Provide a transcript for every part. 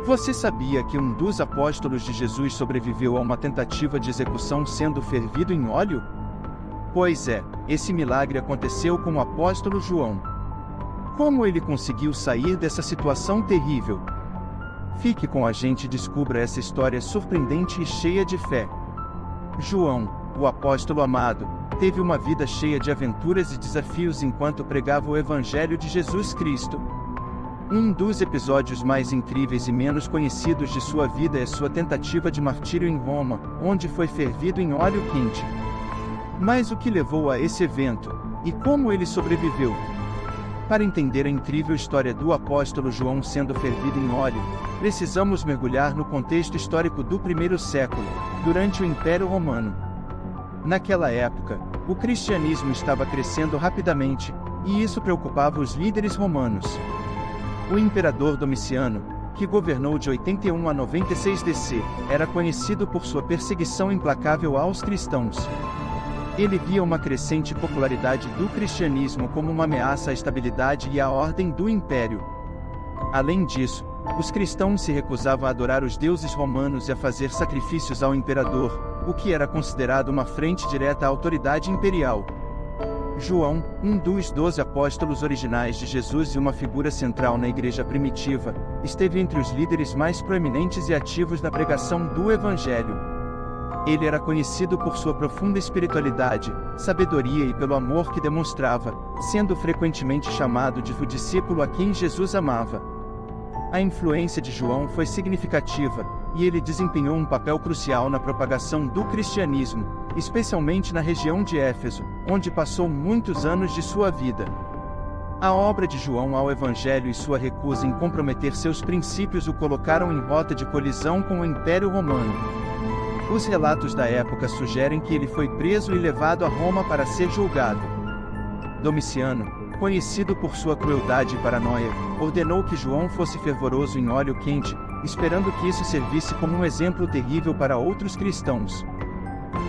Você sabia que um dos apóstolos de Jesus sobreviveu a uma tentativa de execução sendo fervido em óleo? Pois é, esse milagre aconteceu com o apóstolo João. Como ele conseguiu sair dessa situação terrível? Fique com a gente e descubra essa história surpreendente e cheia de fé. João, o apóstolo amado, teve uma vida cheia de aventuras e desafios enquanto pregava o Evangelho de Jesus Cristo. Um dos episódios mais incríveis e menos conhecidos de sua vida é sua tentativa de martírio em Roma, onde foi fervido em óleo quente. Mas o que levou a esse evento, e como ele sobreviveu? Para entender a incrível história do apóstolo João sendo fervido em óleo, precisamos mergulhar no contexto histórico do primeiro século, durante o Império Romano. Naquela época, o cristianismo estava crescendo rapidamente, e isso preocupava os líderes romanos. O imperador Domiciano, que governou de 81 a 96 DC, era conhecido por sua perseguição implacável aos cristãos. Ele via uma crescente popularidade do cristianismo como uma ameaça à estabilidade e à ordem do império. Além disso, os cristãos se recusavam a adorar os deuses romanos e a fazer sacrifícios ao imperador, o que era considerado uma afronta direta à autoridade imperial. João, um dos 12 apóstolos originais de Jesus e uma figura central na igreja primitiva, esteve entre os líderes mais proeminentes e ativos na pregação do Evangelho. Ele era conhecido por sua profunda espiritualidade, sabedoria e pelo amor que demonstrava, sendo frequentemente chamado de o discípulo a quem Jesus amava. A influência de João foi significativa, e ele desempenhou um papel crucial na propagação do cristianismo, especialmente na região de Éfeso, onde passou muitos anos de sua vida. A obra de João ao Evangelho e sua recusa em comprometer seus princípios o colocaram em rota de colisão com o Império Romano. Os relatos da época sugerem que ele foi preso e levado a Roma para ser julgado. Domiciano, conhecido por sua crueldade e paranoia, ordenou que João fosse fervoroso em óleo quente, esperando que isso servisse como um exemplo terrível para outros cristãos.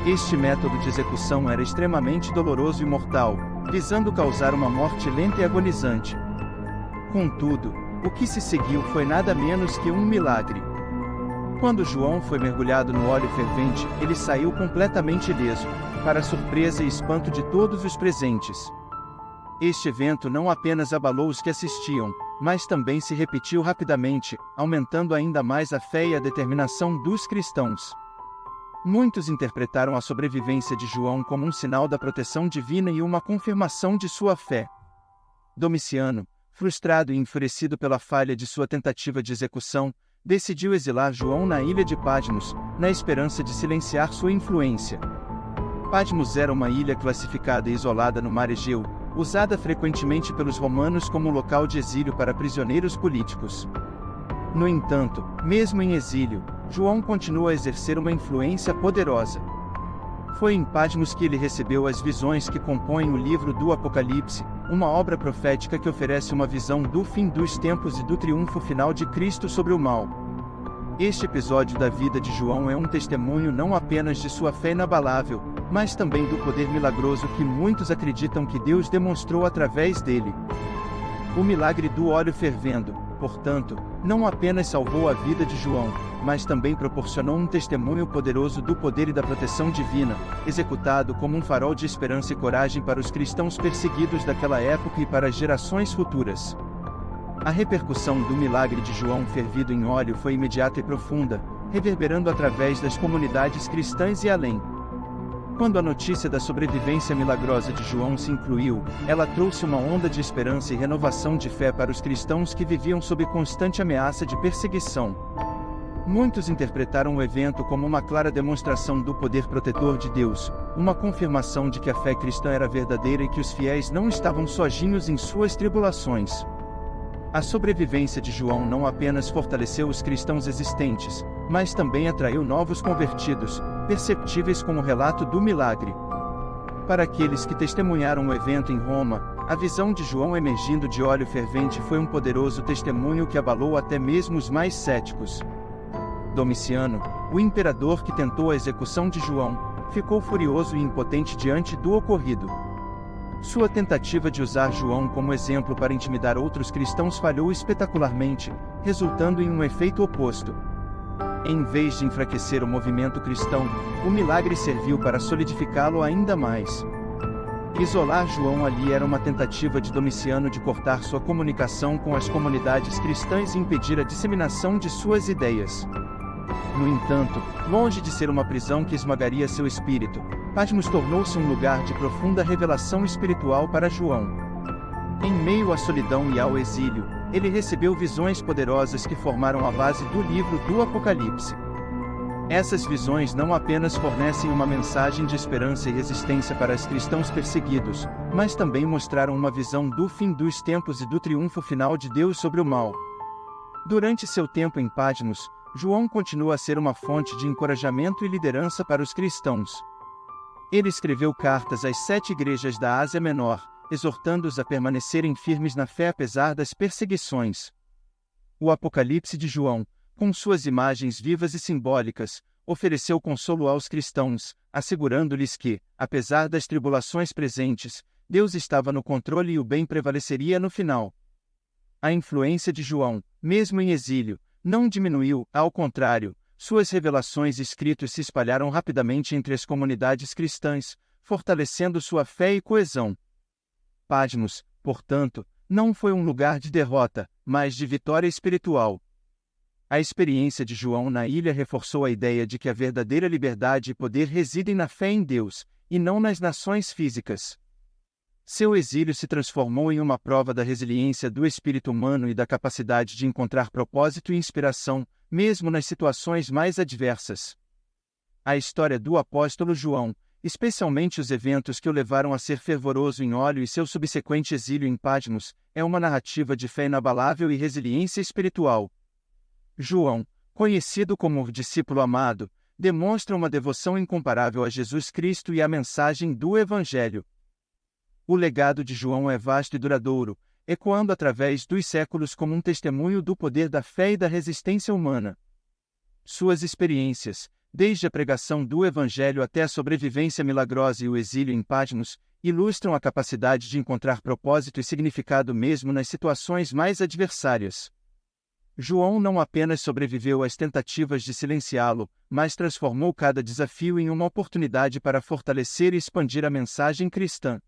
Este método de execução era extremamente doloroso e mortal, visando causar uma morte lenta e agonizante. Contudo, o que se seguiu foi nada menos que um milagre. Quando João foi mergulhado no óleo fervente, ele saiu completamente ileso, para surpresa e espanto de todos os presentes. Este evento não apenas abalou os que assistiam, mas também se repetiu rapidamente, aumentando ainda mais a fé e a determinação dos cristãos. Muitos interpretaram a sobrevivência de João como um sinal da proteção divina e uma confirmação de sua fé. Domiciano, frustrado e enfurecido pela falha de sua tentativa de execução, decidiu exilar João na ilha de Patmos, na esperança de silenciar sua influência. Patmos era uma ilha classificada e isolada no mar Egeu, usada frequentemente pelos romanos como local de exílio para prisioneiros políticos. No entanto, mesmo em exílio, João continua a exercer uma influência poderosa. Foi em Patmos que ele recebeu as visões que compõem o livro do Apocalipse, uma obra profética que oferece uma visão do fim dos tempos e do triunfo final de Cristo sobre o mal. Este episódio da vida de João é um testemunho não apenas de sua fé inabalável, mas também do poder milagroso que muitos acreditam que Deus demonstrou através dele. O milagre do óleo fervendo, portanto, não apenas salvou a vida de João, mas também proporcionou um testemunho poderoso do poder e da proteção divina, executado como um farol de esperança e coragem para os cristãos perseguidos daquela época e para as gerações futuras. A repercussão do milagre de João fervido em óleo foi imediata e profunda, reverberando através das comunidades cristãs e além. Quando a notícia da sobrevivência milagrosa de João se incluiu, ela trouxe uma onda de esperança e renovação de fé para os cristãos que viviam sob constante ameaça de perseguição. Muitos interpretaram o evento como uma clara demonstração do poder protetor de Deus, uma confirmação de que a fé cristã era verdadeira e que os fiéis não estavam sozinhos em suas tribulações. A sobrevivência de João não apenas fortaleceu os cristãos existentes, mas também atraiu novos convertidos, perceptíveis como o relato do milagre. Para aqueles que testemunharam o evento em Roma, a visão de João emergindo de óleo fervente foi um poderoso testemunho que abalou até mesmo os mais céticos. Domiciano, o imperador que tentou a execução de João, ficou furioso e impotente diante do ocorrido. Sua tentativa de usar João como exemplo para intimidar outros cristãos falhou espetacularmente, resultando em um efeito oposto. Em vez de enfraquecer o movimento cristão, o milagre serviu para solidificá-lo ainda mais. Isolar João ali era uma tentativa de Domiciano de cortar sua comunicação com as comunidades cristãs e impedir a disseminação de suas ideias. No entanto, longe de ser uma prisão que esmagaria seu espírito, Patmos tornou-se um lugar de profunda revelação espiritual para João. Em meio à solidão e ao exílio, ele recebeu visões poderosas que formaram a base do livro do Apocalipse. Essas visões não apenas fornecem uma mensagem de esperança e resistência para os cristãos perseguidos, mas também mostraram uma visão do fim dos tempos e do triunfo final de Deus sobre o mal. Durante seu tempo em Patmos, João continua a ser uma fonte de encorajamento e liderança para os cristãos. Ele escreveu cartas às 7 igrejas da Ásia Menor, exortando-os a permanecerem firmes na fé apesar das perseguições. O Apocalipse de João, com suas imagens vivas e simbólicas, ofereceu consolo aos cristãos, assegurando-lhes que, apesar das tribulações presentes, Deus estava no controle e o bem prevaleceria no final. A influência de João, mesmo em exílio, não diminuiu, ao contrário, suas revelações e escritos se espalharam rapidamente entre as comunidades cristãs, fortalecendo sua fé e coesão. Patmos, portanto, não foi um lugar de derrota, mas de vitória espiritual. A experiência de João na ilha reforçou a ideia de que a verdadeira liberdade e poder residem na fé em Deus, e não nas nações físicas. Seu exílio se transformou em uma prova da resiliência do espírito humano e da capacidade de encontrar propósito e inspiração, mesmo nas situações mais adversas. A história do apóstolo João, especialmente os eventos que o levaram a ser fervoroso em óleo e seu subsequente exílio em Patmos, é uma narrativa de fé inabalável e resiliência espiritual. João, conhecido como o discípulo amado, demonstra uma devoção incomparável a Jesus Cristo e à mensagem do Evangelho. O legado de João é vasto e duradouro, ecoando através dos séculos como um testemunho do poder da fé e da resistência humana. Suas experiências, desde a pregação do Evangelho até a sobrevivência milagrosa e o exílio em Patmos, ilustram a capacidade de encontrar propósito e significado mesmo nas situações mais adversárias. João não apenas sobreviveu às tentativas de silenciá-lo, mas transformou cada desafio em uma oportunidade para fortalecer e expandir a mensagem cristã.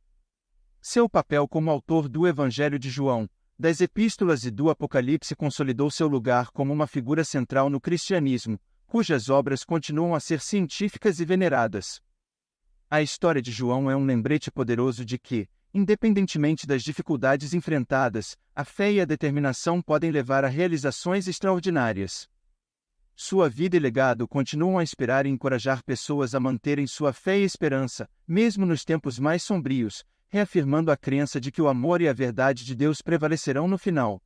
Seu papel como autor do Evangelho de João, das Epístolas e do Apocalipse consolidou seu lugar como uma figura central no cristianismo, cujas obras continuam a ser científicas e veneradas. A história de João é um lembrete poderoso de que, independentemente das dificuldades enfrentadas, a fé e a determinação podem levar a realizações extraordinárias. Sua vida e legado continuam a inspirar e encorajar pessoas a manterem sua fé e esperança, mesmo nos tempos mais sombrios, reafirmando a crença de que o amor e a verdade de Deus prevalecerão no final.